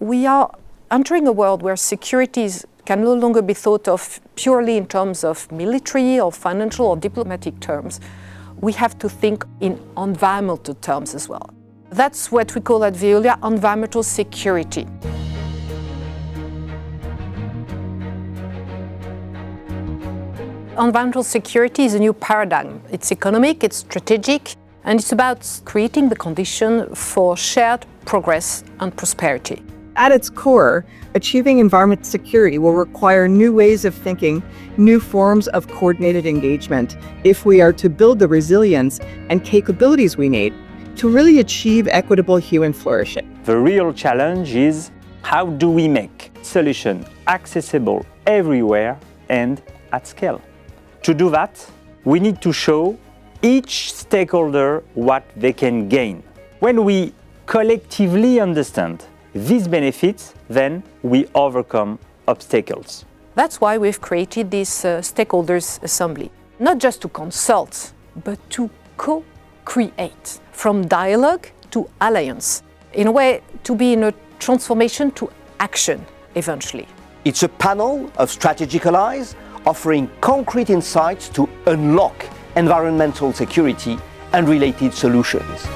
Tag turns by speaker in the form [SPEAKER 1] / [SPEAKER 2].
[SPEAKER 1] We are entering a world where securities can no longer be thought of purely in terms of military or financial or diplomatic terms. We have to think in environmental terms as well. That's what we call at Veolia environmental security. Environmental security is a new paradigm. It's economic, it's strategic, and it's about creating the condition for shared progress and prosperity.
[SPEAKER 2] At its core, achieving environmental security will require new ways of thinking, new forms of coordinated engagement, if we are to build the resilience and capabilities we need to really achieve equitable human flourishing.
[SPEAKER 3] The real challenge is how do we make solutions accessible everywhere and at scale? To do that, we need to show each stakeholder what they can gain. When we collectively understand these benefits, then we overcome obstacles.
[SPEAKER 1] That's why we've created this stakeholders assembly. Not just to consult, but to co-create. From dialogue to alliance. In a way, to be in a transformation to action, eventually.
[SPEAKER 4] It's a panel of strategic allies offering concrete insights to unlock environmental security and related solutions.